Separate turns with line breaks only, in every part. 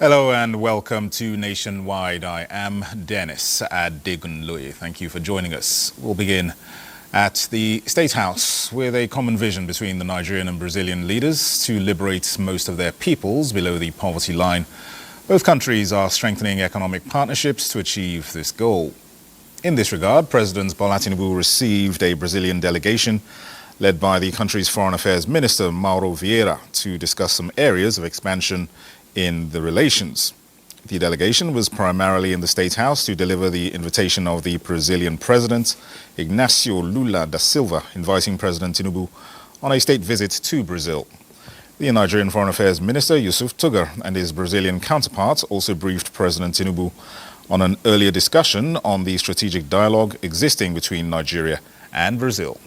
Hello and welcome to Nationwide. I am Dennis Adegunloye. Thank you for joining us. We'll begin at the State House with a common vision between the Nigerian and Brazilian leaders to liberate most of their peoples below the poverty line. Both countries are strengthening economic partnerships to achieve this goal. In this regard, President Bola Tinubu received a Brazilian delegation led by the country's Foreign Affairs Minister Mauro Vieira to discuss some areas of expansion in the relations. The delegation was primarily in the State House to deliver the invitation of the Brazilian President Ignacio Lula da Silva, inviting President Tinubu on a state visit to Brazil. The Nigerian Foreign Affairs Minister Yusuf Tugar and his Brazilian counterpart also briefed President Tinubu on an earlier discussion on the strategic dialogue existing between Nigeria and Brazil.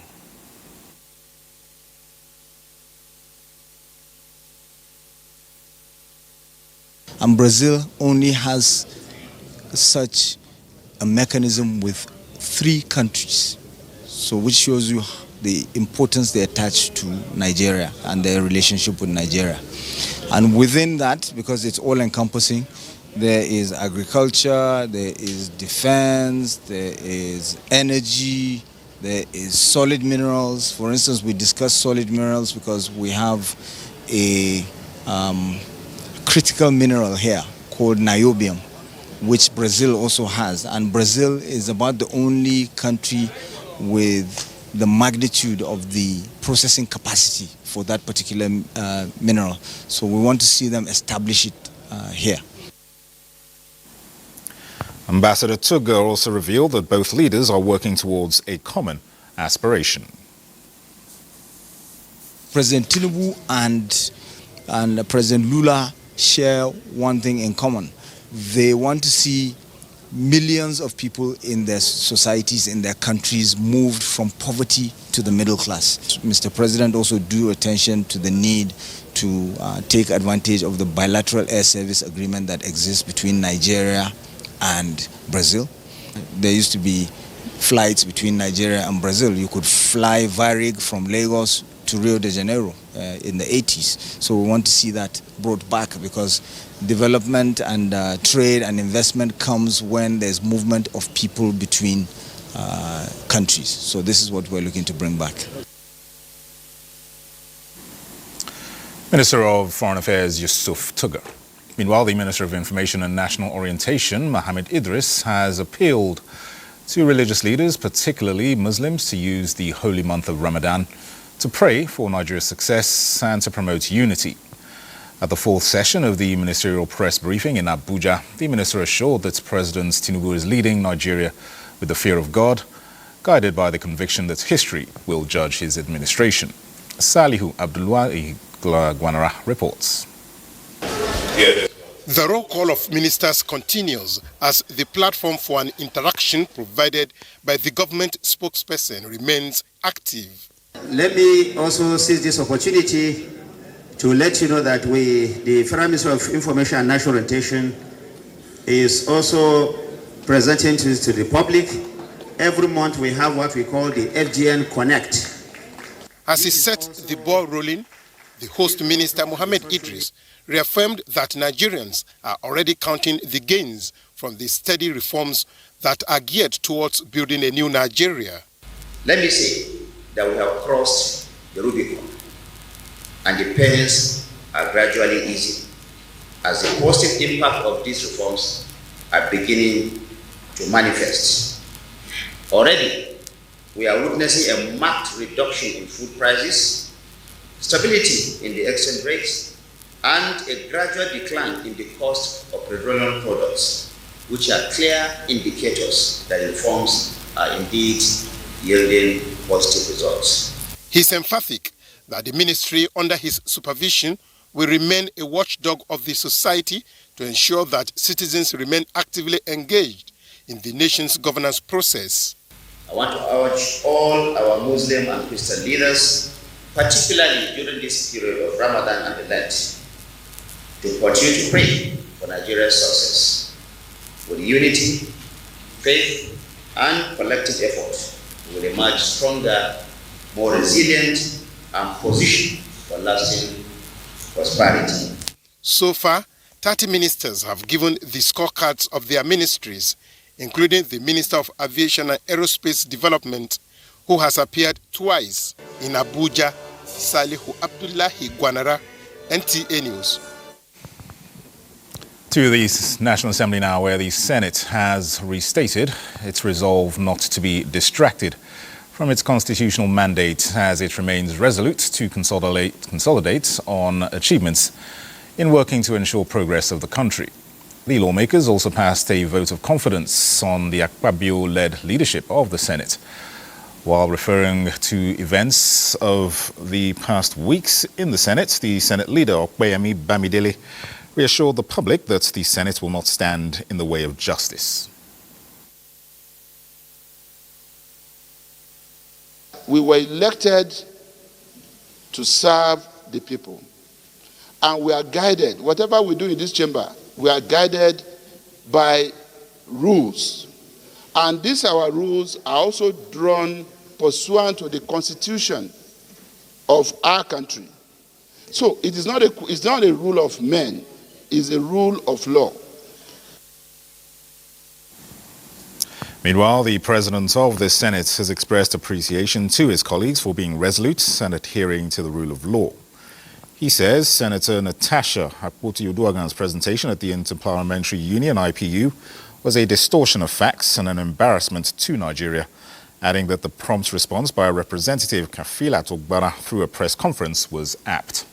And Brazil only has such a mechanism with 3 countries, so which shows you the importance they attach to Nigeria and their relationship with Nigeria. And within that, because it's all-encompassing, there is agriculture, there is defense, there is energy, there is solid minerals. For instance, we discuss solid minerals because we have a critical mineral here called niobium, which Brazil also has. And Brazil is about the only country with the magnitude of the processing capacity for that particular mineral. So we want to see them establish it here.
Ambassador Tugar also revealed that both leaders are working towards a common aspiration.
President Tinubu and President Lula share one thing in common. They want to see millions of people in their societies, in their countries, moved from poverty to the middle class. Mr. President also drew attention to the need to take advantage of the bilateral air service agreement that exists between Nigeria and Brazil. There used to be flights between Nigeria and Brazil. You could fly Varig from Lagos to Rio de Janeiro in the 80s. So we want to see that brought back, because development and trade and investment comes when there's movement of people between countries. So this is what we're looking to bring back.
Minister of Foreign Affairs Yusuf Tugar. Meanwhile, the Minister of Information and National Orientation, Mohammed Idris, has appealed to religious leaders, particularly Muslims, to use the holy month of Ramadan to pray for Nigeria's success and to promote unity. At the 4th session of the ministerial press briefing in Abuja, the minister assured that President Tinubu is leading Nigeria with the fear of God, guided by the conviction that history will judge his administration. Salihu Abdulwahi Gwanara reports.
The roll call of ministers continues as the platform for an interaction provided by the government spokesperson remains active.
Let me also seize this opportunity to let you know that the Federal Ministry of Information and National Orientation, is also presenting to the public. Every month we have what we call the FGN Connect.
As he set the ball rolling, the host minister Mohammed Idris reaffirmed that Nigerians are already counting the gains from the steady reforms that are geared towards building a new Nigeria.
Let me say that we have crossed the Rubicon, and the pains are gradually easing as the positive impact of these reforms are beginning to manifest. Already, we are witnessing a marked reduction in food prices, stability in the exchange rates, and a gradual decline in the cost of petroleum products, which are clear indicators that reforms are indeed yielding positive results.
He's emphatic that the ministry under his supervision will remain a watchdog of the society to ensure that citizens remain actively engaged in the nation's governance process.
I want to urge all our Muslim and Christian leaders, particularly during this period of Ramadan and the Lent, to continue to pray for Nigeria's success. With unity, faith, and collective effort, we will emerge stronger, more resilient, and positioned for lasting prosperity.
So far, 30 ministers have given the scorecards of their ministries, including the Minister of Aviation and Aerospace Development, who has appeared twice in Abuja, Salihu Abdullahi Gwanara, NTA News.
To the National Assembly now, where the Senate has restated its resolve not to be distracted from its constitutional mandate as it remains resolute to consolidate on achievements in working to ensure progress of the country. The lawmakers also passed a vote of confidence on the Akpabio-led leadership of the Senate. While referring to events of the past weeks in the Senate, the Senate leader, Okpeyemi Bamidele, reassured the public that the Senate will not stand in the way of justice.
We were elected to serve the people, and we are guided. Whatever we do in this chamber, we are guided by rules. And these our rules are also drawn pursuant to the Constitution of our country. So it's not a rule of men, it's a rule of law.
Meanwhile, the President of the Senate has expressed appreciation to his colleagues for being resolute and adhering to the rule of law. He says Senator Natasha Akpoti-Uduaghan's presentation at the Interparliamentary Union, IPU, was a distortion of facts and an embarrassment to Nigeria, adding that the prompt response by Representative Kafilat Ogbara through a press conference was apt.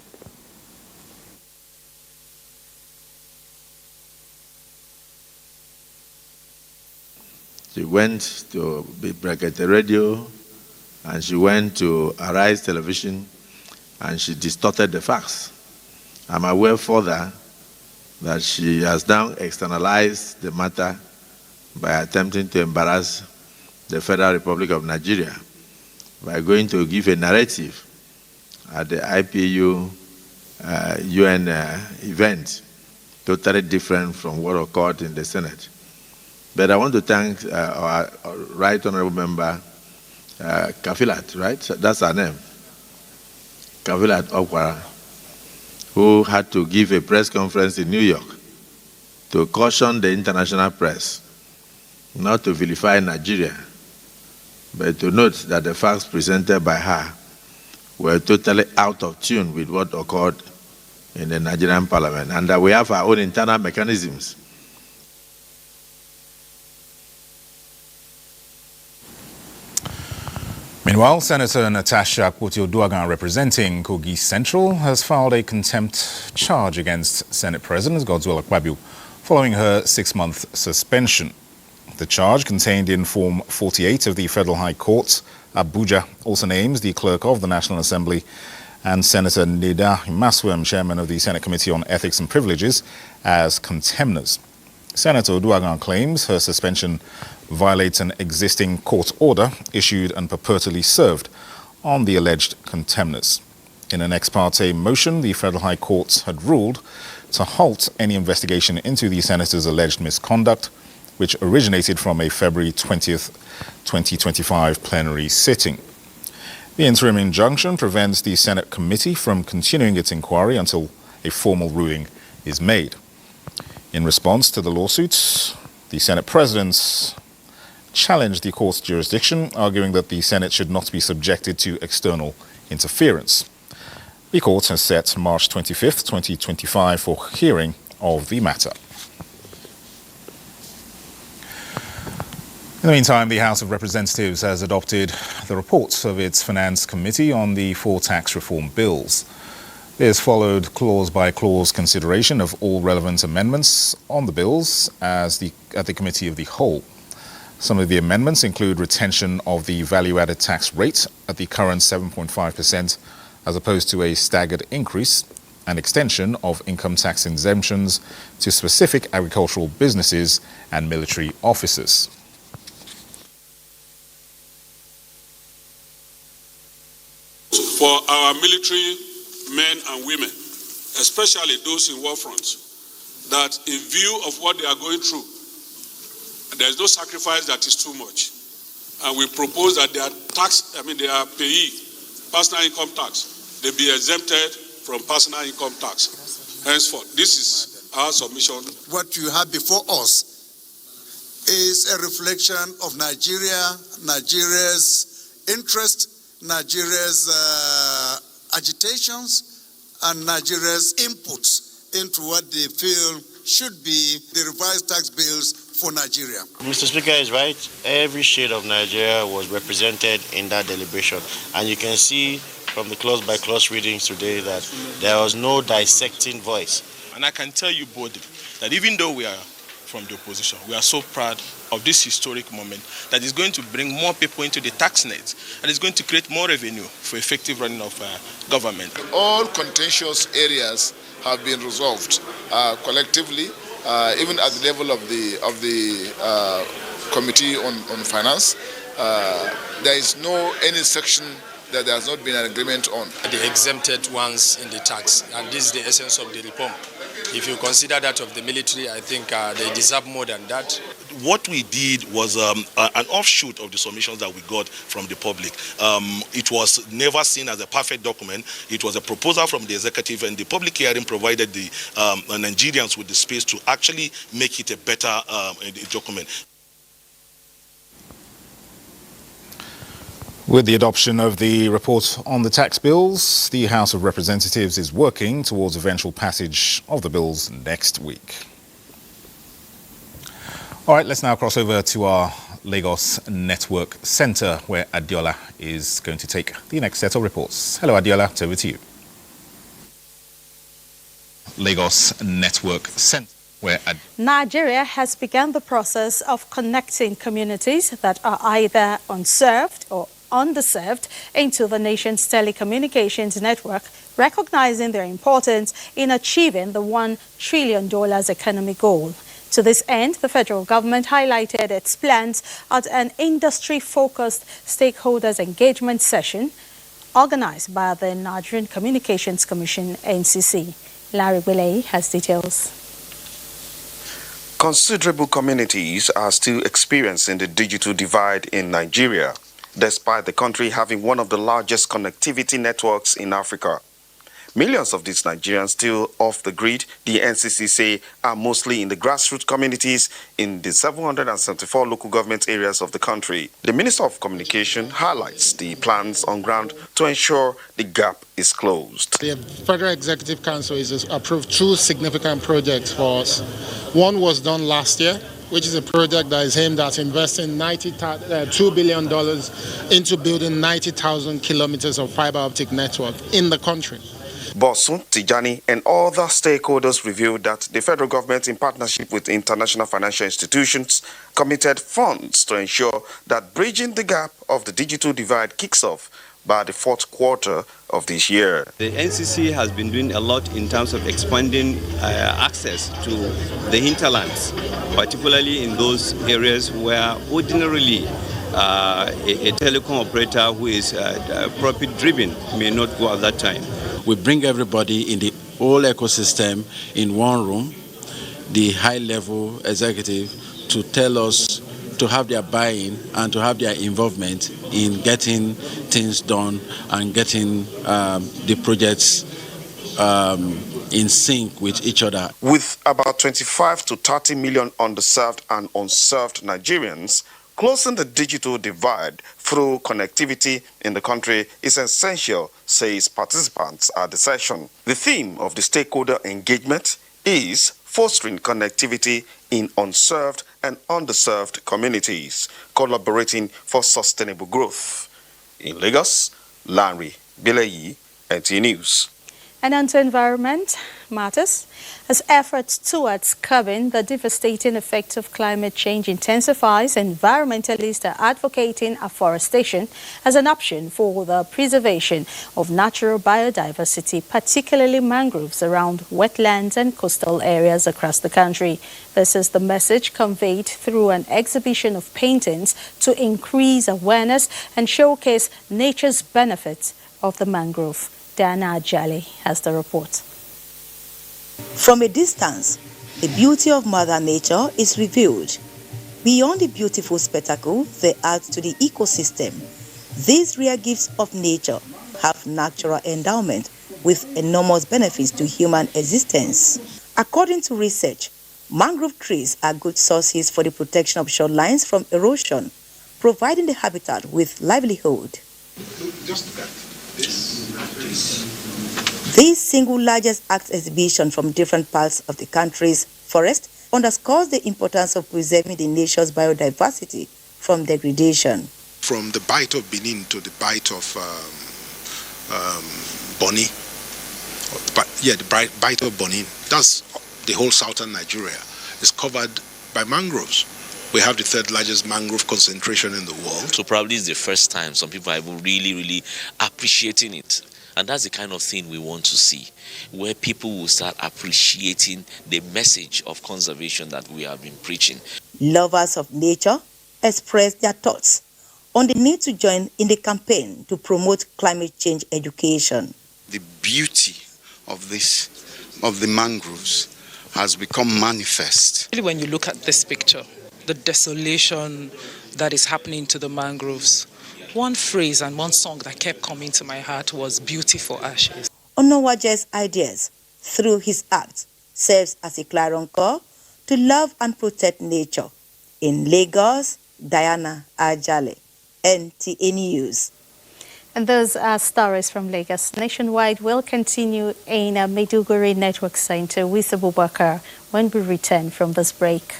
She went to Brakete Radio, and she went to Arise Television, and she distorted the facts. I'm aware further that she has now externalized the matter by attempting to embarrass the Federal Republic of Nigeria by going to give a narrative at the IPU UN event, totally different from what occurred in the Senate. But I want to thank our Right Honorable Member Kafilat, right? That's her name. Kafilat Okwara, who had to give a press conference in New York to caution the international press not to vilify Nigeria, but to note that the facts presented by her were totally out of tune with what occurred in the Nigerian parliament, and that we have our own internal mechanisms.
Meanwhile, Senator Natasha Akpoti-Uduaghan, representing Kogi Central, has filed a contempt charge against Senate President Godswill Akpabio following her 6-month suspension. The charge, contained in Form 48 of the Federal High Court, Abuja, also names the Clerk of the National Assembly and Senator Nida Maswem, Chairman of the Senate Committee on Ethics and Privileges, as contemners. Senator Uduaghan claims her suspension violates an existing court order issued and purportedly served on the alleged contemners. In an ex parte motion, the Federal High Court had ruled to halt any investigation into the senator's alleged misconduct, which originated from a February 20th, 2025 plenary sitting. The interim injunction prevents the Senate committee from continuing its inquiry until a formal ruling is made. In response to the lawsuits, the Senate presidents challenged the court's jurisdiction, arguing that the Senate should not be subjected to external interference. The court has set March 25th, 2025 for hearing of the matter. In the meantime, the House of Representatives has adopted the reports of its Finance Committee on the 4 tax reform bills. This followed clause-by-clause consideration of all relevant amendments on the bills at the Committee of the Whole. Some of the amendments include retention of the value-added tax rate at the current 7.5% as opposed to a staggered increase, and extension of income tax exemptions to specific agricultural businesses and military officers.
For our military men and women, especially those in war fronts, that in view of what they are going through, there is no sacrifice that is too much. And we propose that their payee, personal income tax, they be exempted from personal income tax. Henceforth, this is our submission.
What you have before us is a reflection of Nigeria's interest, Nigeria's agitations, and Nigeria's inputs into what they feel should be the revised tax bills for Nigeria.
Mr. Speaker is right. Every shade of Nigeria was represented in that deliberation. And you can see from the clause-by-clause readings today that there was no dissecting voice.
And I can tell you boldly that even though we are from the opposition, we are so proud of this historic moment that is going to bring more people into the tax net and is going to create more revenue for effective running of government.
All contentious areas have been resolved collectively, even at the level of the Committee on Finance. There is no any section that there has not been an agreement on.
The exempted ones in the tax, and this is the essence of the reform. If you consider that of the military, I think they deserve more than that.
What we did was an offshoot of the submissions that we got from the public. It was never seen as a perfect document. It was a proposal from the executive, and the public hearing provided the Nigerians with the space to actually make it a better document.
With the adoption of the report on the tax bills, the House of Representatives is working towards eventual passage of the bills next week. All right, let's now cross over to our Lagos Network Centre, where Adiola is going to take the next set of reports. Hello, Adiola, over to you. Lagos Network Centre.
Nigeria has begun the process of connecting communities that are either unserved or underserved into the nation's telecommunications network, recognizing their importance in achieving the $1 trillion economic goal. To this end, the federal government highlighted its plans at an industry-focused stakeholders engagement session organized by the Nigerian Communications Commission, NCC. Larry Wiley has details.
Considerable communities are still experiencing the digital divide in Nigeria, despite the country having one of the largest connectivity networks in Africa. Millions of these Nigerians still off the grid, the NCC say, are mostly in the grassroots communities in the 774 local government areas of the country. The Minister of Communication highlights the plans on ground to ensure the gap is closed.
The Federal Executive Council has approved two significant projects for us. One was done last year, which is a project that is aimed at investing $2 billion into building 90,000 kilometers of fiber optic network in the country.
Bosun, Tijani and other stakeholders revealed that the federal government, in partnership with international financial institutions, committed funds to ensure that bridging the gap of the digital divide kicks off by the fourth quarter of this year.
The NCC has been doing a lot in terms of expanding access to the hinterlands, particularly in those areas where ordinarily a telecom operator who is profit-driven may not go at that time.
We bring everybody in the whole ecosystem in one room, the high-level executive, to tell us, to have their buy-in and to have their involvement in getting things done and getting the projects in sync with each other.
With about 25 to 30 million underserved and unserved Nigerians, closing the digital divide through connectivity in the country is essential, says participants at the session. The theme of the stakeholder engagement is fostering connectivity in unserved and underserved communities, collaborating for sustainable growth. In Lagos, Larry Bileyi, NT News.
And on to environment matters, as efforts towards curbing the devastating effects of climate change intensifies, environmentalists are advocating afforestation as an option for the preservation of natural biodiversity, particularly mangroves around wetlands and coastal areas across the country. This is the message conveyed through an exhibition of paintings to increase awareness and showcase nature's benefits of the mangrove. Diana Ajali has the report.
From a distance, the beauty of Mother Nature is revealed. Beyond the beautiful spectacle they add to the ecosystem, these rare gifts of nature have natural endowment with enormous benefits to human existence. According to research, mangrove trees are good sources for the protection of shorelines from erosion, providing the habitat with livelihood.
Just look at this.
This single largest art exhibition from different parts of the country's forest underscores the importance of preserving the nation's biodiversity from degradation.
From the Bight of Benin to the Bight of Boni, the Bight of Boni, that's the whole southern Nigeria, is covered by mangroves. We have the third largest mangrove concentration in the world.
So probably it's the first time some people are even really appreciating it. And that's the kind of thing we want to see, where people will start appreciating the message of conservation that we have been preaching.
Lovers of nature express their thoughts on the need to join in the campaign to promote climate change education.
The beauty of the mangroves has become manifest.
When you look at this picture, the desolation that is happening to the mangroves, one phrase and one song that kept coming to my heart was "Beautiful Ashes."
Onowaje's ideas through his art serves as a clarion call to love and protect nature. In Lagos, Diana Ajale, NTA News.
And those are stories from Lagos. Nationwide will continue in a Maiduguri Network Center with Abubakar when we return from this break.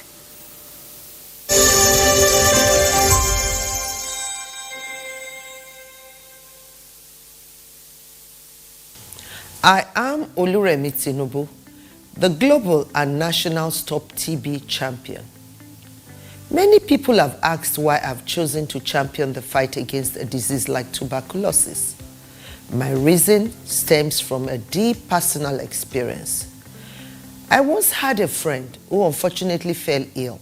I am Oluremi Tinubu, the global and national Stop TB champion. Many people have asked why I've chosen to champion the fight against a disease like tuberculosis. My reason stems from a deep personal experience. I once had a friend who unfortunately fell ill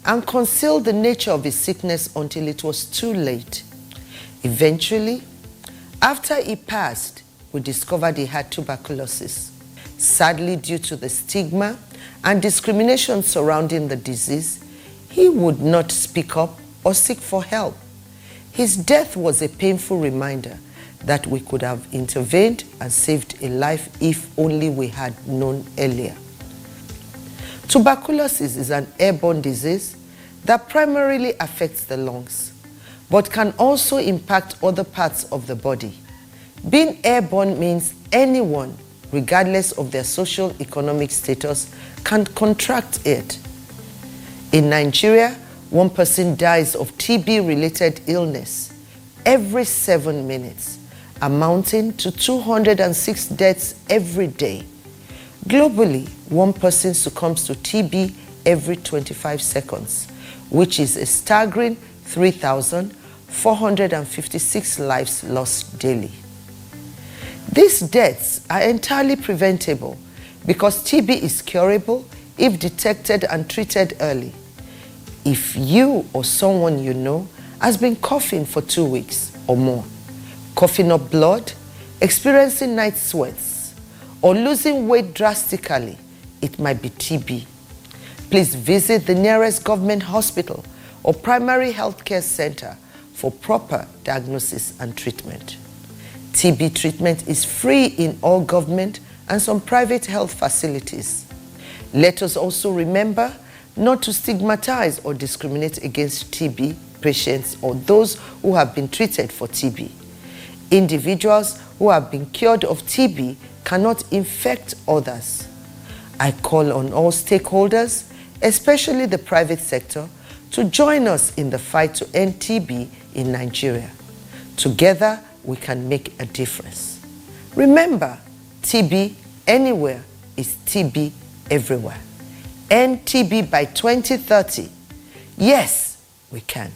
and concealed the nature of his sickness until it was too late. Eventually, after he passed, we discovered he had tuberculosis. Sadly, due to the stigma and discrimination surrounding the disease, he would not speak up or seek for help. His death was a painful reminder that we could have intervened and saved a life if only we had known earlier. Tuberculosis is an airborne disease that primarily affects the lungs, but can also impact other parts of the body. Being airborne means anyone, regardless of their social economic status, can contract it. In Nigeria, one person dies of TB-related illness every 7 minutes, amounting to 206 deaths every day. Globally, one person succumbs to TB every 25 seconds, which is a staggering 3,456 lives lost daily. These deaths are entirely preventable because TB is curable if detected and treated early. If you or someone you know has been coughing for 2 weeks or more, coughing up blood, experiencing night sweats, or losing weight drastically, it might be TB. Please visit the nearest government hospital or primary health care center for proper diagnosis and treatment. TB treatment is free in all government and some private health facilities. Let us also remember not to stigmatize or discriminate against TB patients or those who have been treated for TB. Individuals who have been cured of TB cannot infect others. I call on all stakeholders, especially the private sector, to join us in the fight to end TB in Nigeria. Together, we can make a difference. Remember, TB anywhere is TB everywhere. End TB by 2030. Yes, we can.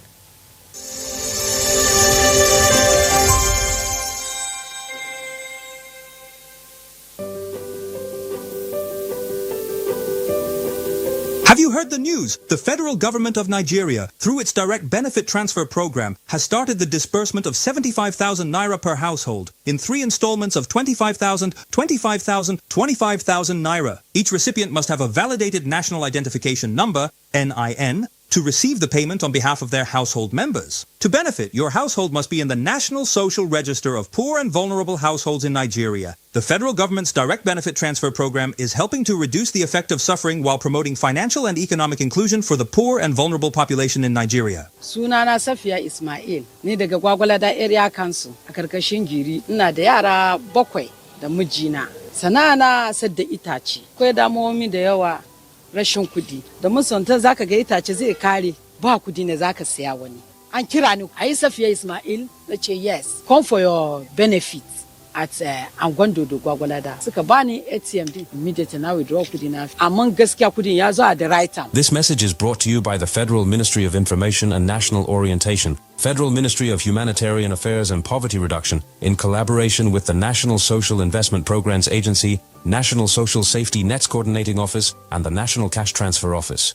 Have you heard the news? The federal government of Nigeria, through its direct benefit transfer program, has started the disbursement of 75,000 naira per household in 3 installments of 25,000, 25,000, 25,000 naira. Each recipient must have a validated national identification number, NIN, to receive the payment on behalf of their household members. To benefit, your household must be in the National Social Register of Poor and Vulnerable Households in Nigeria. The federal government's direct benefit transfer program is helping to reduce the effect of suffering while promoting financial and economic inclusion for the poor and vulnerable population in Nigeria.
Sunana Safiya Ismail, ni daga Gwagwalada Area Council a karkashin Giri. Ina da yara 7 da mijina. Sana'ana sadda itace. Akwai damuwomi da yawa, rashin kudi. Da musanta zaka ga itace zai kare, ba kudi ne zaka siya wani. An kira ni, ayi Safiya Ismail, nace yes. Come for your benefits at Angwando do Gwagwalada. Suka bani ATM din, immediately now withdraw kudi na. Amman gaskiya kudin ya zo at the right time.
This message is brought to you by the Federal Ministry of Information and National Orientation, Federal Ministry of Humanitarian Affairs and Poverty Reduction, in collaboration with the National Social Investment Programs Agency, National Social Safety Nets Coordinating Office, and the National Cash Transfer Office.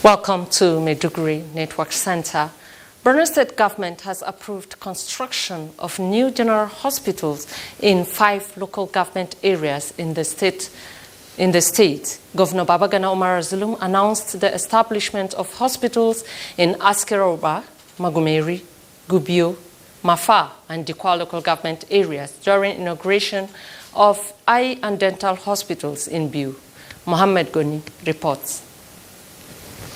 Welcome to Maiduguri Network Center. Borno State government has approved construction of new general hospitals in 5 local government areas in the state. Governor Babagana Umar Zulum announced the establishment of hospitals in Askeroba, Magumeri, Gubio, Mafa, and Dikwa local government areas during inauguration of eye and dental hospitals in Biu. Mohammed Goni reports.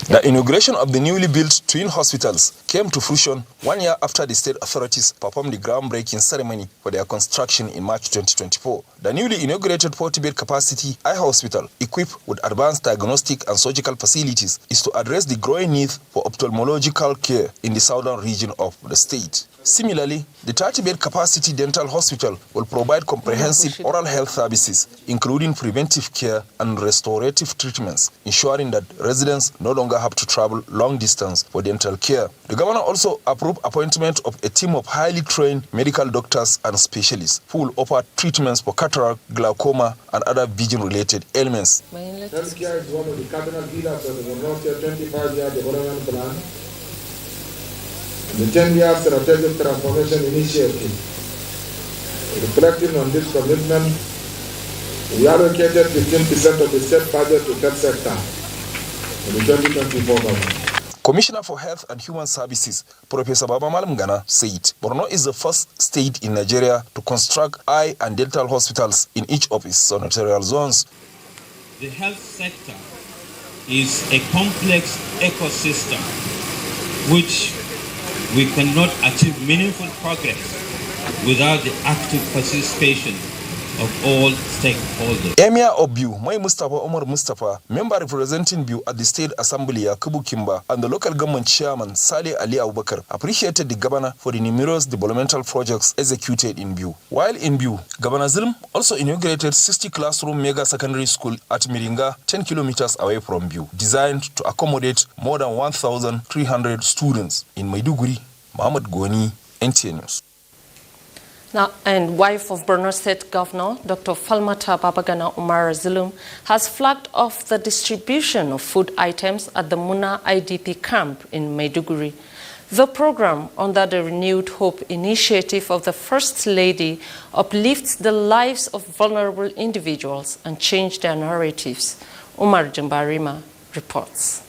The inauguration of the newly built twin hospitals came to fruition 1 year after the state authorities performed the groundbreaking ceremony for their construction in March 2024. The newly inaugurated 40-bed capacity eye hospital, equipped with advanced diagnostic and surgical facilities, is to address the growing need for ophthalmological care in the southern region of the state. Similarly, the 30-bed capacity dental hospital will provide comprehensive oral health services, including preventive care and restorative treatments, ensuring that residents no longer have to travel long distance for dental care. The governor also approved appointment of a team of highly trained medical doctors and specialists who will offer treatments for cataract, glaucoma, and other vision-related ailments.
Healthcare is one of the cardinal pillars of the Borno State 25-year development plan. The 10-year strategic transformation initiative. Reflecting on this commitment, we allocated 15% of the state budget to health sector in the 2024 budget.
Commissioner for Health and Human Services, Professor Baba Malumgana, said Borno is the first state in Nigeria to construct eye and dental hospitals in each of its senatorial zones.
The health sector is a complex ecosystem which we cannot achieve meaningful progress without the active participation of all stakeholders.
Emir of Biu, Mai Mustafa Omar Mustafa, member representing Biu at the State Assembly Yakubu Kimba, and the local government chairman Saleh Ali Abubakar appreciated the governor for the numerous developmental projects executed in Biu. While in Biu, Governor Zulum also inaugurated 60 classroom mega secondary school at Miringa, 10 kilometers away from Biu, designed to accommodate more than 1,300 students in Maiduguri. Mohammed Goni, NTA News.
Now, and wife of Borno State Governor, Dr. Falmata Babagana Umar Zulum, has flagged off the distribution of food items at the Muna IDP camp in Maiduguri. The program, under the Renewed Hope initiative of the First Lady, uplifts the lives of vulnerable individuals and change their narratives. Umar Jambarima reports.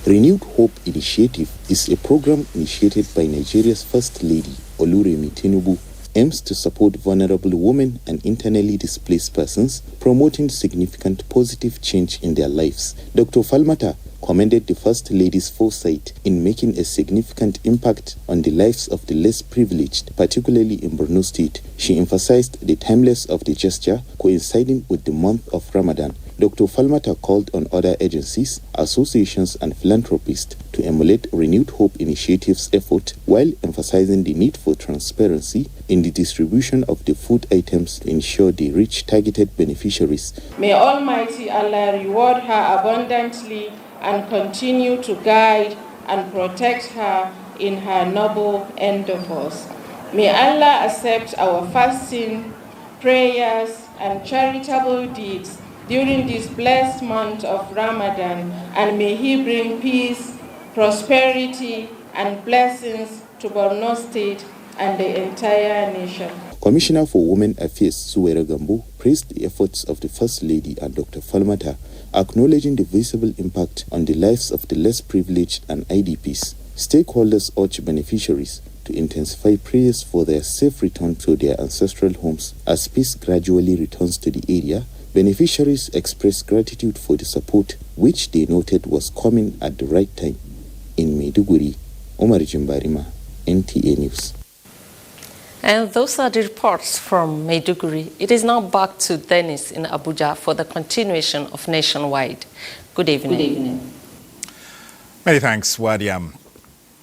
Renewed Hope Initiative is a program initiated by Nigeria's First Lady, Oluremi Tinubu, aims to support vulnerable women and internally displaced persons, promoting significant positive change in their lives. Dr. Falmata commended the First Lady's foresight in making a significant impact on the lives of the less privileged, particularly in Borno State. She emphasized the timelessness of the gesture coinciding with the month of Ramadan. Dr. Falmata called on other agencies, associations, and philanthropists to emulate Renewed Hope Initiative's effort while emphasizing the need for transparency in the distribution of the food items to ensure they reach targeted beneficiaries.
May Almighty Allah reward her abundantly and continue to guide and protect her in her noble endeavors. May Allah accept our fasting, prayers, and charitable deeds during this blessed month of Ramadan, and may He bring peace, prosperity, and blessings to Borno State and the entire nation.
Commissioner for Women Affairs Suwera Gambo praised the efforts of the First Lady and Dr. Falmata, acknowledging the visible impact on the lives of the less privileged and IDPs. Stakeholders urged beneficiaries to intensify prayers for their safe return to their ancestral homes. As peace gradually returns to the area, beneficiaries expressed gratitude for the support, which they noted was coming at the right time. In Maiduguri, Omar Jimbarima, NTA News.
And those are the reports from Maiduguri. It is now back to Dennis in Abuja for the continuation of Nationwide. Good evening. Good evening.
Many thanks, Wadiam.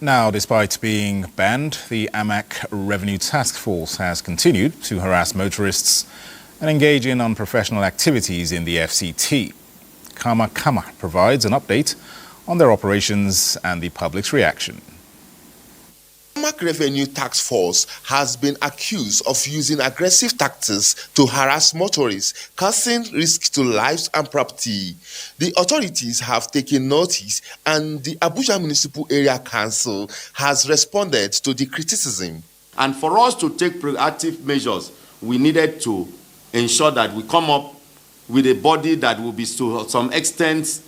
Now, despite being banned, the AMAC Revenue Task Force has continued to harass motorists and engage in unprofessional activities in the FCT. Kama provides an update on their operations and the public's reaction.
AMAC Revenue Task Force has been accused of using aggressive tactics to harass motorists, causing risks to lives and property. The authorities have taken notice, and the Abuja Municipal Area Council has responded to the criticism.
And for us to take proactive measures, we needed to ensure that we come up with a body that will be to some extent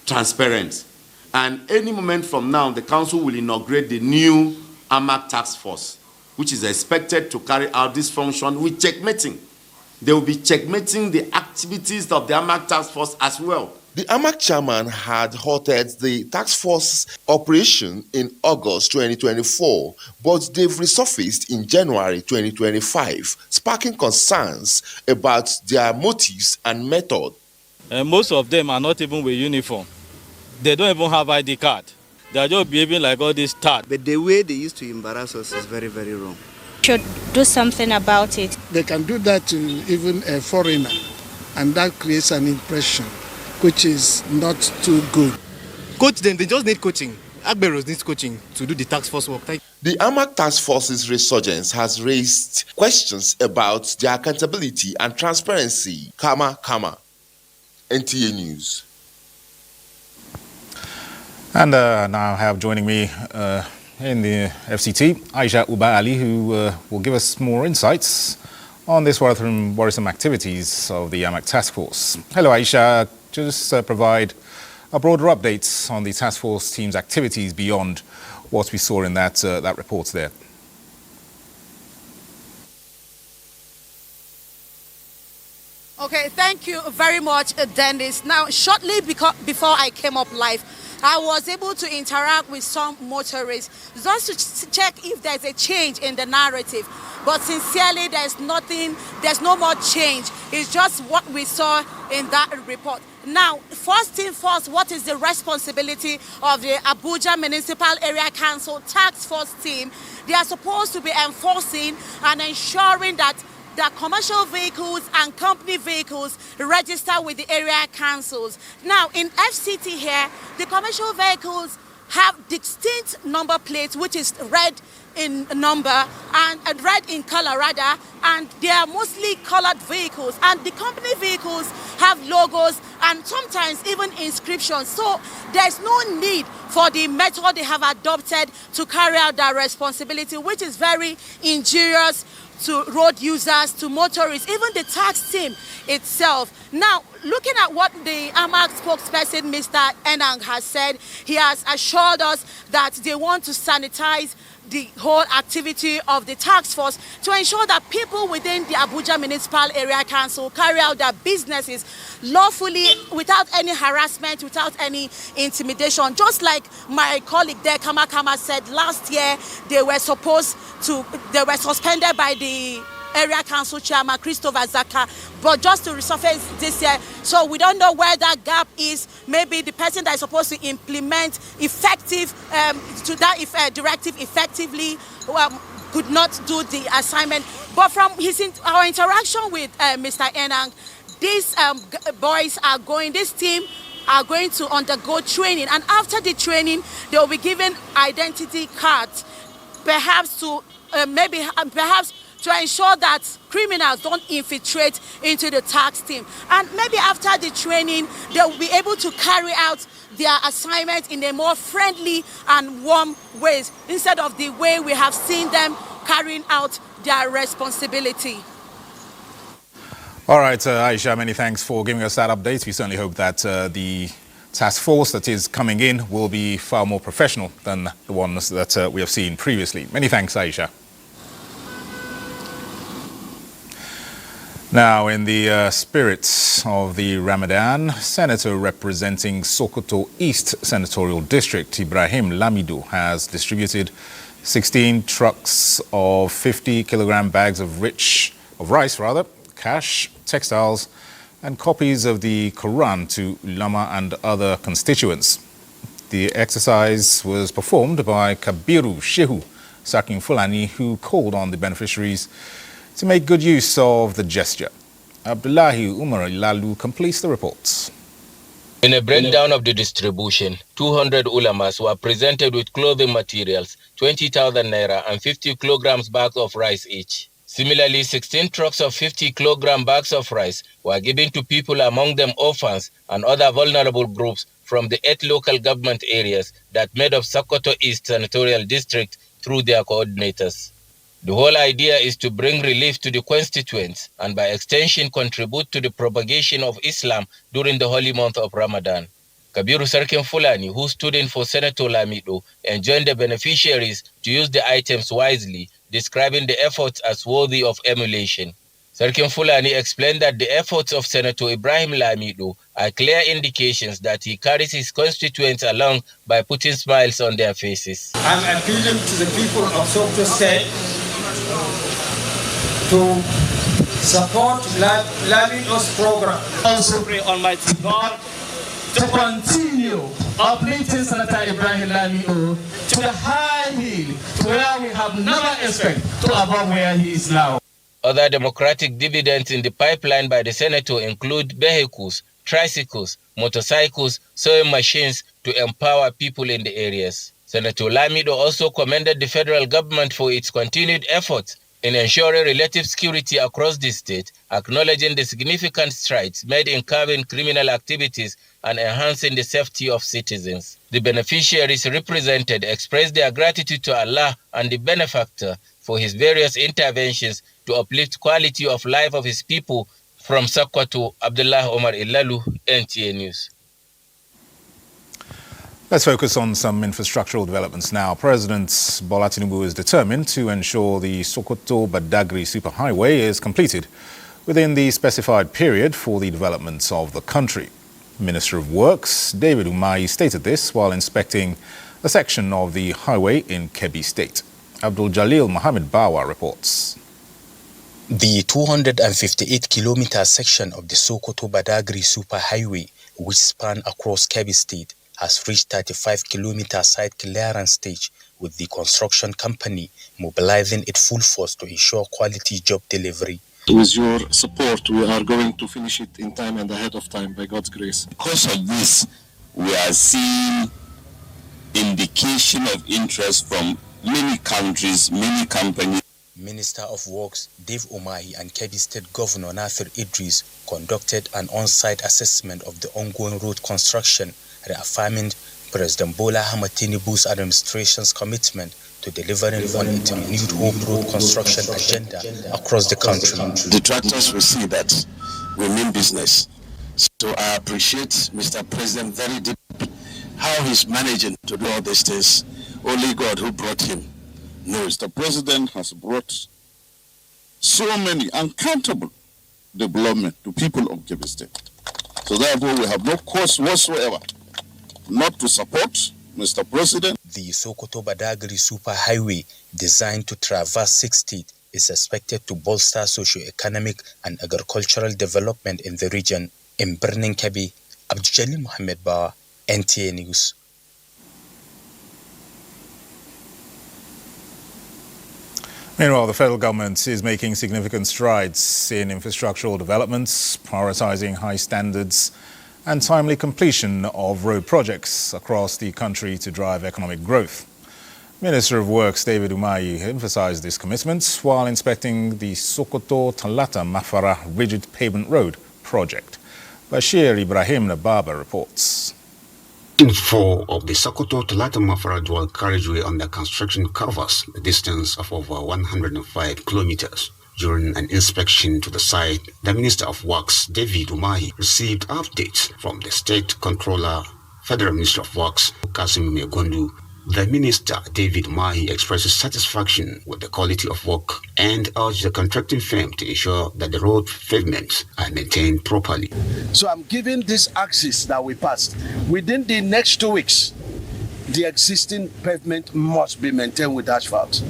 transparent. And any moment from now, the council will inaugurate the new AMAC task force, which is expected to carry out this function with checkmating. They will be checkmating the activities of the AMAC task force as well.
The AMAC chairman had halted the task force operation in August 2024, but they've resurfaced in January 2025, sparking concerns about their motives and method.
Most of them are not even with uniform. They don't even have ID card. They are just behaving like all this tat.
But the way they used to embarrass us is very, very wrong.
Should do something about it.
They can do that to even a foreigner, and that creates an impression which is not too good.
Coach them, they just need coaching. Agberos needs coaching to do the task force work.
The AMAC task force's resurgence has raised questions about their accountability and transparency. Kama, NTA News.
And now I have joining me in the FCT, Aisha Uba Ali, who will give us more insights on this worrisome activities of the AMAC task force. Hello, Aisha. Just provide a broader update on the task force team's activities beyond what we saw in that report there.
Okay, thank you very much, Dennis. Now, shortly before I came up live, I was able to interact with some motorists just to check if there's a change in the narrative. But sincerely, there's no more change. It's just what we saw in that report. Now, first thing first, what is the responsibility of the Abuja Municipal Area Council Task Force team? They are supposed to be enforcing and ensuring that the commercial vehicles and company vehicles register with the area councils. Now, in FCT here, the commercial vehicles have distinct number plates, which is red in number and red in color rather, and they are mostly colored vehicles. And the company vehicles have logos and sometimes even inscriptions. So there's no need for the method they have adopted to carry out their responsibility, which is very injurious to road users, to motorists, even the tax team itself. Now, looking at what the AMAC spokesperson, Mr. Enang, has said, he has assured us that they want to sanitize the whole activity of the task force to ensure that people within the Abuja Municipal Area Council carry out their businesses lawfully, without any harassment, without any intimidation. Just like my colleague there, Kama said last year, they were suspended by the area council chairman, Christopher Zaka, but just to resurface this year. So we don't know where that gap is. Maybe the person that is supposed to implement directive effectively could not do the assignment. But from our interaction with Mr. Enang, these this team are going to undergo training, and after the training, they will be given identity cards, perhaps to ensure that criminals don't infiltrate into the tax team. And maybe after the training, they'll be able to carry out their assignment in a more friendly and warm ways instead of the way we have seen them carrying out their responsibility.
All right, Aisha, many thanks for giving us that update. We certainly hope that the task force that is coming in will be far more professional than the ones that we have seen previously. Many thanks, Aisha. Now, in the spirit of the Ramadan, Senator representing Sokoto East Senatorial District, Ibrahim Lamido, has distributed 16 trucks of 50-kilogram bags of rice, cash, textiles, and copies of the Quran to ulama and other constituents. The exercise was performed by Kabiru Shehu Sakin Fulani, who called on the beneficiaries to make good use of the gesture. Abdullahi Umar Lalu completes the reports.
In a breakdown of the distribution, 200 ulamas were presented with clothing materials, 20,000 naira and 50 kilograms bags of rice each. Similarly, 16 trucks of 50-kilogram bags of rice were given to people, among them orphans and other vulnerable groups from the 8 local government areas that made up Sokoto East Senatorial District through their coordinators. The whole idea is to bring relief to the constituents and by extension contribute to the propagation of Islam during the holy month of Ramadan. Kabiru Sarkin Fulani, who stood in for Senator Lamido, enjoined the beneficiaries to use the items wisely, describing the efforts as worthy of emulation. Sarkin Fulani explained that the efforts of Senator Ibrahim Lamido are clear indications that he carries his constituents along by putting smiles on their faces.
I'm appealing to the people of Sokoto State to support Lamido's program.
Also pray Almighty God to continue uplifting Senator Ibrahim Lamido to the high hill, to where we have never expected, to above where he is now.
Other democratic dividends in the pipeline by the senator include vehicles, tricycles, motorcycles, sewing machines to empower people in the areas. Senator Lamido also commended the federal government for its continued efforts in ensuring relative security across the state, acknowledging the significant strides made in curbing criminal activities and enhancing the safety of citizens. The beneficiaries represented expressed their gratitude to Allah and the benefactor for his various interventions to uplift quality of life of his people. From Sokoto, Abdullah Omar Ilalu, NTA News.
Let's focus on some infrastructural developments now. President Bola Tinubu is determined to ensure the Sokoto-Badagry superhighway is completed within the specified period for the development of the country. Minister of Works David Umahi stated this while inspecting a section of the highway in Kebbi State. Abdul Jalil Mohammed Bawa reports.
The 258-kilometer section of the Sokoto-Badagry superhighway, which span across Kebbi State, has reached 35-kilometer site clearance stage, with the construction company mobilizing its full force to ensure quality job delivery.
With your support, we are going to finish it in time and ahead of time, by God's grace.
Because of this, we are seeing indication of interest from many countries, many companies.
Minister of Works Dave Umahi and Kebbi State Governor Nasir Idris conducted an on-site assessment of the ongoing road construction, reaffirming President Bola Ahmed Tinubu's administration's commitment to delivering on its renewed home road construction agenda across the country.
The tractors will see that we mean business. So I appreciate Mr. President very deeply how he's managing to do all these things. Only God who brought him knows.
The President has brought so many uncountable development to people of Kebbi State. So therefore we have no cause whatsoever not to support Mr. President.
The Sokoto-Badagry superhighway, designed to traverse 6 states, is expected to bolster socio-economic and agricultural development in the region. In Birnin Kebbi, Abdul Mohammed Bawa, NTA News.
Meanwhile, the federal government is making significant strides in infrastructural developments, prioritizing high standards and timely completion of road projects across the country to drive economic growth. Minister of Works David Umahi emphasized this commitment while inspecting the Sokoto Talata Mafara Rigid Pavement Road project. Bashir Ibrahim Nababa reports.
Section 4 of the Sokoto Talata Mafara dual carriageway under construction covers a distance of over 105 kilometers. During an inspection to the site, the Minister of Works, David Umahi, received updates from the State Controller, Federal Minister of Works, Kasim Megondu. The Minister, David Umahi, expresses satisfaction with the quality of work and urged the contracting firm to ensure that the road pavements are maintained properly.
So I'm giving this axis that we passed. Within the next 2 weeks, the existing pavement must be maintained with asphalt.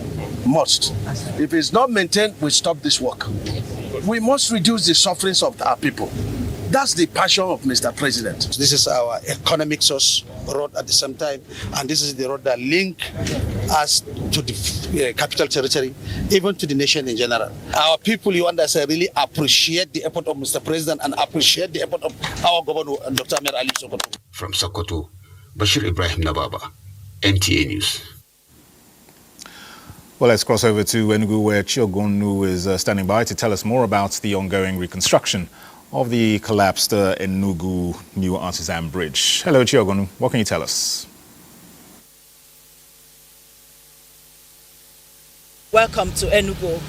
Must. If it's not maintained, we stop this work. We must reduce the sufferings of our people. That's the passion of Mr. President.
This is our economic source road at the same time, and this is the road that link us to the capital territory, even to the nation in general. Our people, you understand, really appreciate the effort of Mr. President and appreciate the effort of our governor, Dr. Amir Ali Sokoto.
From Sokoto, Bashir Ibrahim Nababa, NTA News.
Well, let's cross over to Enugu, where Chiogonu is standing by to tell us more about the ongoing reconstruction of the collapsed Enugu New Artisan Bridge. Hello, Chiogonu. What can you tell us?
Welcome to Enugu.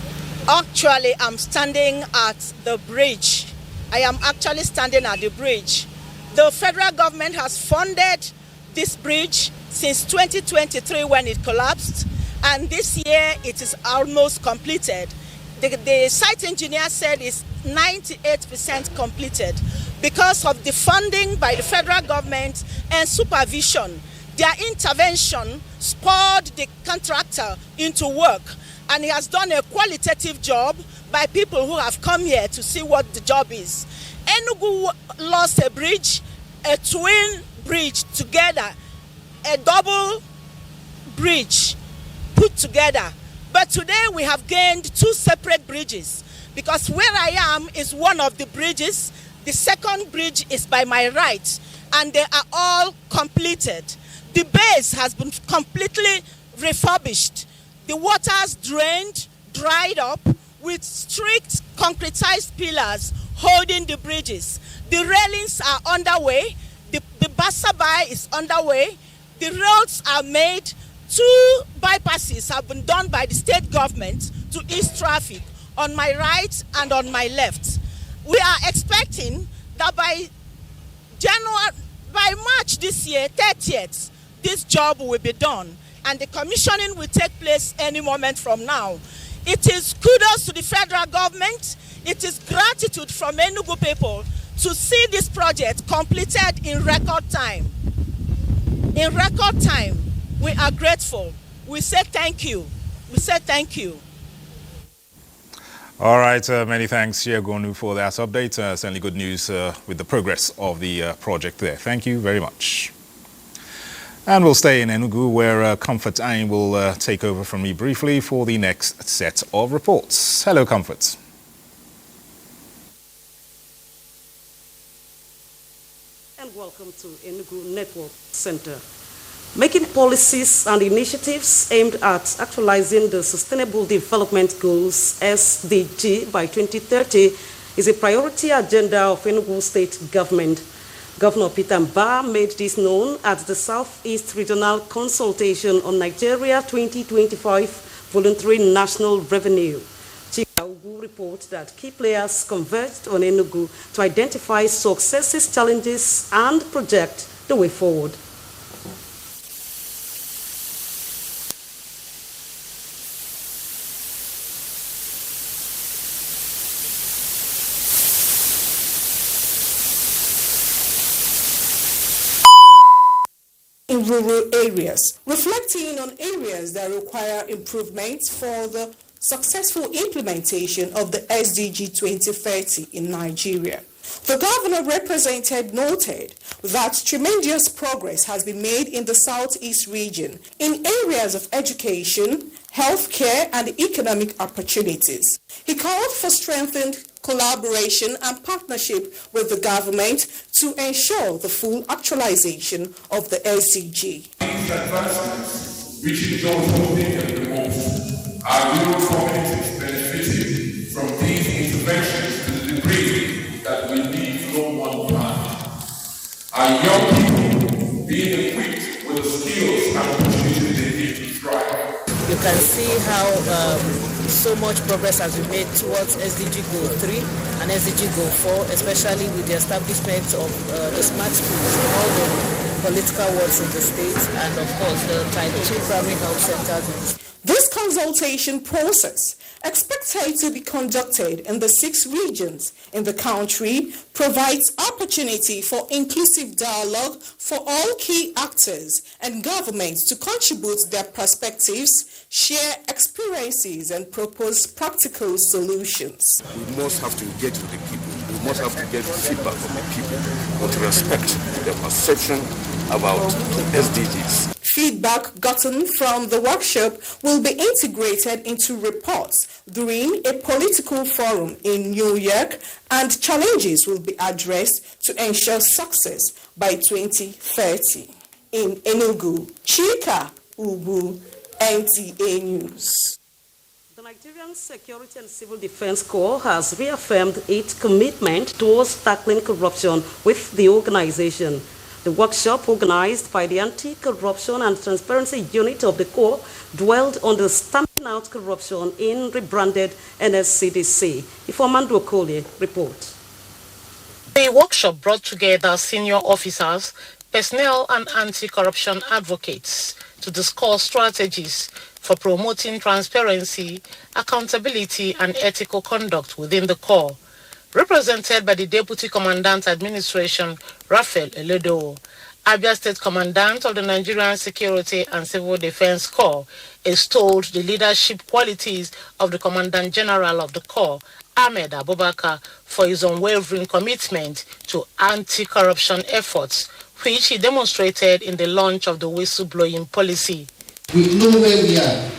Actually, I'm standing at the bridge. I am actually standing at the bridge. The federal government has funded this bridge since 2023 when it collapsed, and this year it is almost completed. The site engineer said it's 98% completed because of the funding by the federal government and supervision. Their intervention spurred the contractor into work, and he has done a qualitative job by people who have come here to see what the job is. Enugu lost a bridge, a twin bridge together, a double bridge put together. But today we have gained 2 separate bridges, because where I am is one of the bridges. The second bridge is by my right, and they are all completed. The base has been completely refurbished. The waters drained, dried up, with strict concretized pillars holding the bridges. The railings are underway. The passerby is underway. The roads are made. 2 bypasses have been done by the state government to ease traffic on my right and on my left. We are expecting that by March this year, 30th, this job will be done, and the commissioning will take place any moment from now. It is kudos to the federal government. It is gratitude from Enugu people to see this project completed in record time. In record time. We are grateful. We say thank you. We say thank you.
All right, many thanks, Chiogonu, for that update. Certainly good news with the progress of the project there. Thank you very much. And we'll stay in Enugu, where Comfort Ain will take over from me briefly for the next set of reports. Hello, Comfort.
And welcome to Enugu Network Center. Making policies and initiatives aimed at actualizing the Sustainable Development Goals, SDG, by 2030 is a priority agenda of Enugu State Government. Governor Peter Mbah made this known at the Southeast Regional Consultation on Nigeria 2025 Voluntary National Revenue. Chika reports that key players converged on Enugu to identify successes, challenges, and project the way forward.
In rural areas, reflecting on areas that require improvements for the successful implementation of the SDG 2030 in Nigeria. The governor represented noted that tremendous progress has been made in the Southeast region in areas of education, healthcare, and economic opportunities. He called for strengthened collaboration and partnership with the government to ensure the full actualization of the SDG.
These advancements
reaching those who need them the most. Are rural communities benefiting from these interventions to the degree that we leave no one behind? Are young people being equipped with the skills and opportunities they need to thrive?
You can see how so much progress has been made towards SDG Goal 3 and SDG Goal 4, especially with the establishment of the smart schools in all the political wards in the state, and of course the Title 2 primary health centers.
This consultation process, expected to be conducted in the 6 regions in the country, provides opportunity for inclusive dialogue for all key actors and governments to contribute their perspectives, share experiences, and propose practical solutions.
We must have to engage with the people. We must have to get feedback from the people, but to respect their perception about SDGs.
Feedback gotten from the workshop will be integrated into reports during a political forum in New York, and challenges will be addressed to ensure success by 2030. In Enugu, Chika Ubu, NTA News.
The Nigerian Security and Civil Defense Corps has reaffirmed its commitment towards tackling corruption with the organization. The workshop, organized by the Anti-Corruption and Transparency Unit of the Corps, dwelled on the stamping out corruption in rebranded NSCDC. Ifomando Okole report.
The workshop brought together senior officers, personnel, and anti-corruption advocates to discuss strategies for promoting transparency, accountability, and ethical conduct within the Corps. Represented by the Deputy Commandant Administration, Raphael Eledo, Abia State Commandant of the Nigerian Security and Civil Defense Corps, extolled the leadership qualities of the Commandant General of the Corps, Ahmed Abubakar, for his unwavering commitment to anti-corruption efforts, which he demonstrated in the launch of the whistleblowing policy.
We know where we are,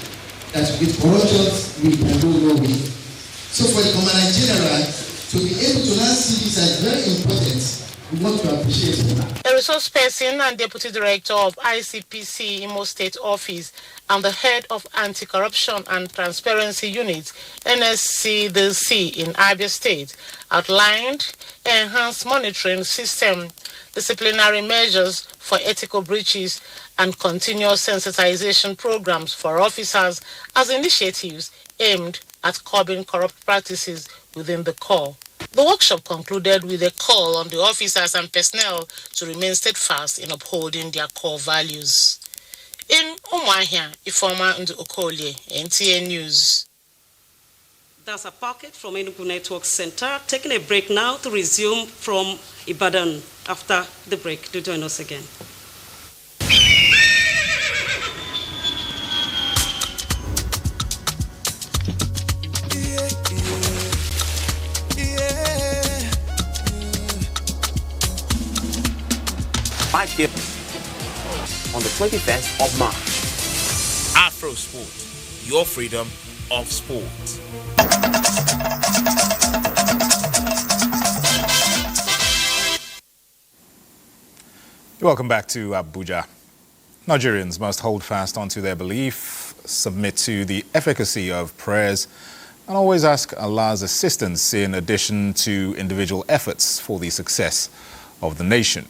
that with corruption we can go nowhere. So for the Commandant General to be able to now see this as very important, we want to appreciate it.
A resource person and Deputy Director of ICPC Imo State Office and the Head of Anti-Corruption and Transparency Unit, NSCDC in Abia State, outlined enhanced monitoring system, disciplinary measures for ethical breaches, and continuous sensitization programs for officers as initiatives aimed at curbing corrupt practices within the Corps. The workshop concluded with a call on the officers and personnel to remain steadfast in upholding their core values. In Umuahia, Ifoma Okole, NTA News.
That's a packet from Enugu Network Center. Taking a break now to resume from Ibadan. After the break, do join us again.
Right here on the 21st of March.
Afro Sport, your freedom of sport.
Welcome back to Abuja. Nigerians must hold fast onto their belief, submit to the efficacy of prayers, and always ask Allah's assistance in addition to individual efforts for the success of the nation.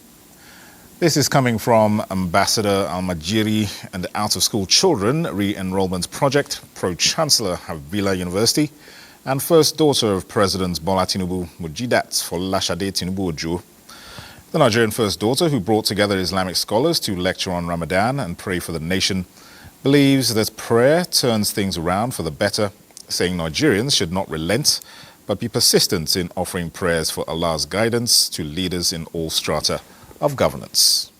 This is coming from Ambassador Al-Majiri and the Out-of-School Children Re-Enrollment Project, Pro-Chancellor Habila University, and first daughter of President Bola Tinubu, Mujidat Folashade Tinubu Ojo. The Nigerian first daughter, who brought together Islamic scholars to lecture on Ramadan and pray for the nation, believes that prayer turns things around for the better, saying Nigerians should not relent, but be persistent in offering prayers for Allah's guidance to leaders in all strata of governance.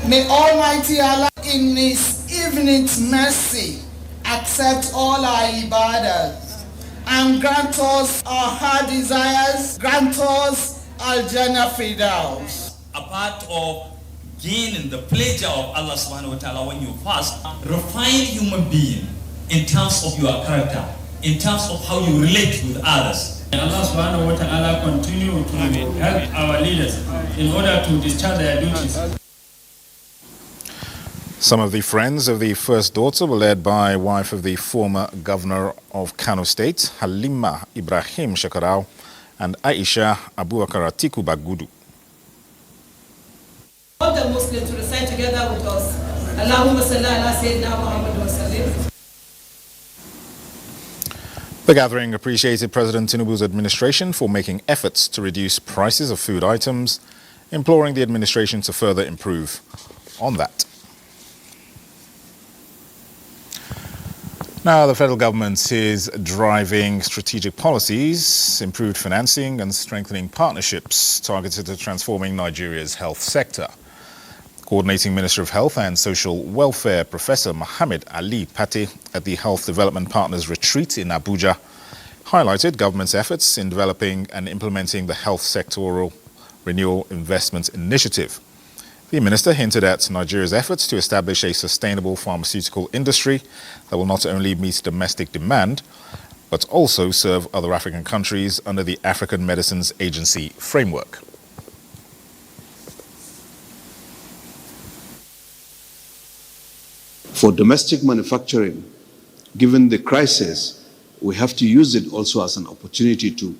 May Almighty Allah in His infinite mercy accept all our ibadahs and grant us our heart desires, grant us Al-Jannah Firdaus.
A part of gaining the pleasure of Allah subhanahu wa ta'ala when you fast, refine human being in terms of your character, in terms of how you relate with others.
And Allah subhanahu wa ta'ala continue to help our leaders in order to discharge their duties.
Some of the friends of the first daughter were led by wife of the former governor of Kano State, Halima Ibrahim Shekarau, and Aisha Abubakar Atiku Bagudu.
All the Muslims to recite together with us. Allahumma salli ala Sayyidina Muhammad wa sallim.
The gathering appreciated President Tinubu's administration for making efforts to reduce prices of food items, imploring the administration to further improve on that. Now, the federal government is driving strategic policies, improved financing and strengthening partnerships targeted at transforming Nigeria's health sector. Coordinating Minister of Health and Social Welfare Professor Mohammed Ali Pate at the Health Development Partners Retreat in Abuja highlighted government's efforts in developing and implementing the Health Sectoral Renewal Investment Initiative. The minister hinted at Nigeria's efforts to establish a sustainable pharmaceutical industry that will not only meet domestic demand, but also serve other African countries under the African Medicines Agency framework.
For domestic manufacturing, given the crisis, we have to use it also as an opportunity to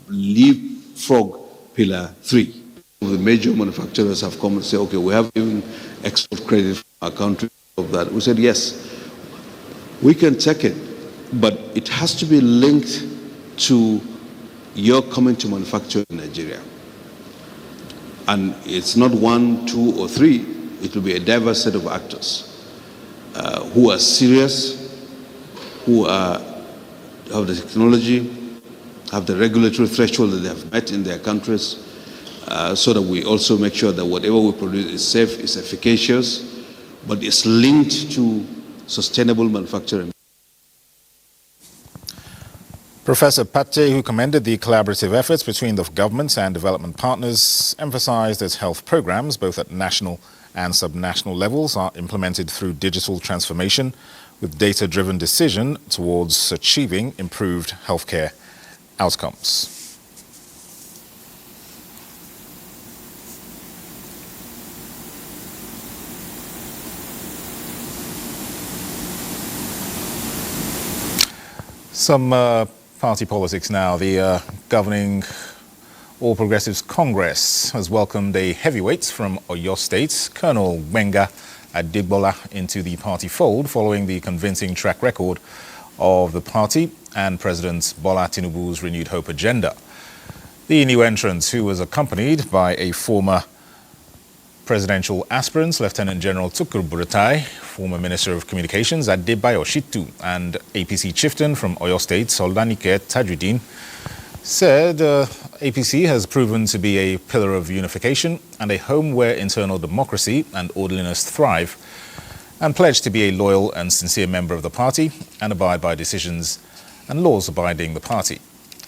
leapfrog Pillar 3. The major manufacturers have come and said, okay, we have even export credit from our country of that. We said, yes, we can take it, but it has to be linked to your coming to manufacture in Nigeria. And it's not 1, 2, or 3. It will be a diverse set of actors who are serious, who have the technology, have the regulatory threshold that they have met in their countries, so that we also make sure that whatever we produce is safe, is efficacious, but is linked to sustainable manufacturing.
Professor Pate, who commended the collaborative efforts between the government and development partners, emphasized that health programs, both at national and subnational levels, are implemented through digital transformation with data-driven decision towards achieving improved healthcare outcomes. Some party politics now. The governing All Progressives Congress has welcomed a heavyweight from Oyo State, Colonel Wenga Adegbola, into the party fold following the convincing track record of the party and President Bola Tinubu's renewed hope agenda. The new entrant, who was accompanied by a former presidential aspirant, Lieutenant General Tukur Buratai, former Minister of Communications Adebayo Shitu, and APC chieftain from Oyo State, Soldanike Tajuddin, said APC has proven to be a pillar of unification and a home where internal democracy and orderliness thrive, and pledged to be a loyal and sincere member of the party and abide by decisions and laws abiding the party.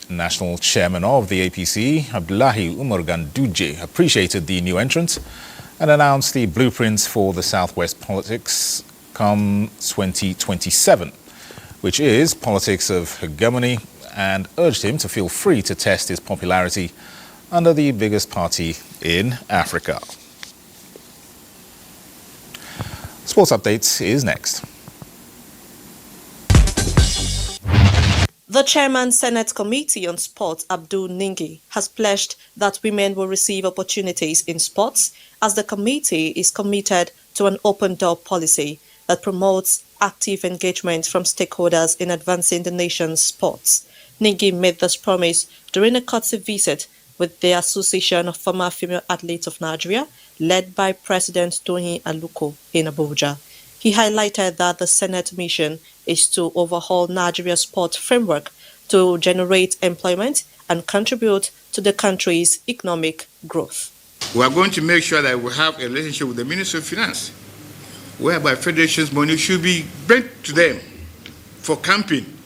National chairman of the APC, Abdullahi Umar Ganduje, appreciated the new entrant and announced the blueprints for the Southwest politics come 2027, which is politics of hegemony, and urged him to feel free to test his popularity under the biggest party in Africa. Sports Updates is next.
The Chairman Senate Committee on Sport, Abdul Ningi, has pledged that women will receive opportunities in sports, as the committee is committed to an open-door policy that promotes active engagement from stakeholders in advancing the nation's sports. Ningi made this promise during a courtesy visit with the Association of Former Female Athletes of Nigeria, led by President Toyin Aluko in Abuja. He highlighted that the Senate mission is to overhaul Nigeria's sport framework to generate employment and contribute to the country's economic growth.
We are going to make sure that we have a relationship with the Ministry of Finance, whereby federations' money should be brought to them for camping.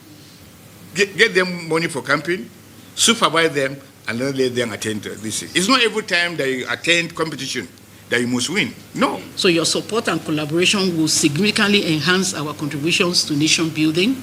Get them money for camping, supervise them, and then let them attend to this. It's not every time that you attend competition that you must win. No.
So your support and collaboration will significantly enhance our contributions to nation building,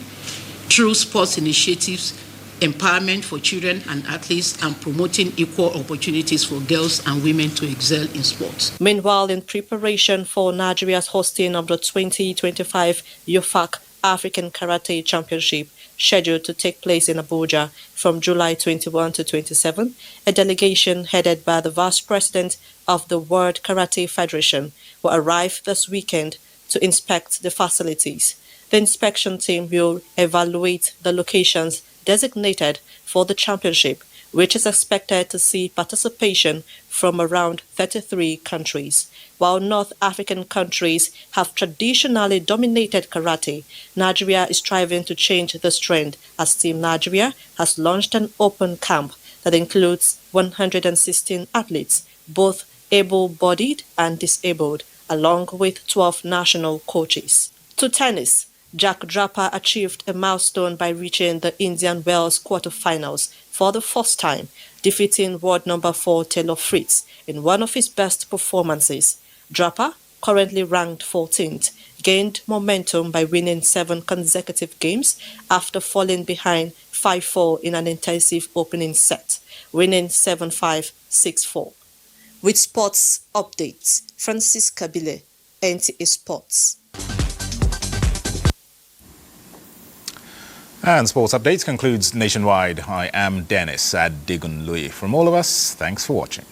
through sports initiatives, empowerment for children and athletes, and promoting equal opportunities for girls and women to excel in sports.
Meanwhile, in preparation for Nigeria's hosting of the 2025 UFAC African Karate Championship, scheduled to take place in Abuja from July 21 to 27, a delegation headed by the Vice President of the World Karate Federation will arrive this weekend to inspect the facilities. The inspection team will evaluate the locations designated for the championship, which is expected to see participation from around 33 countries. While North African countries have traditionally dominated karate, Nigeria is striving to change this trend as Team Nigeria has launched an open camp that includes 116 athletes, both able-bodied and disabled, along with 12 national coaches. To tennis, Jack Draper achieved a milestone by reaching the Indian Wells quarterfinals for the first time, defeating world number 4 Taylor Fritz in one of his best performances. Draper, currently ranked 14th, gained momentum by winning 7 consecutive games after falling behind 5-4 in an intensive opening set, winning 7-5, 6-4. With sports updates, Francis Kabile, NTA Sports.
And sports updates concludes Nationwide. I am Dennis Adigunlui. From all of us, thanks for watching.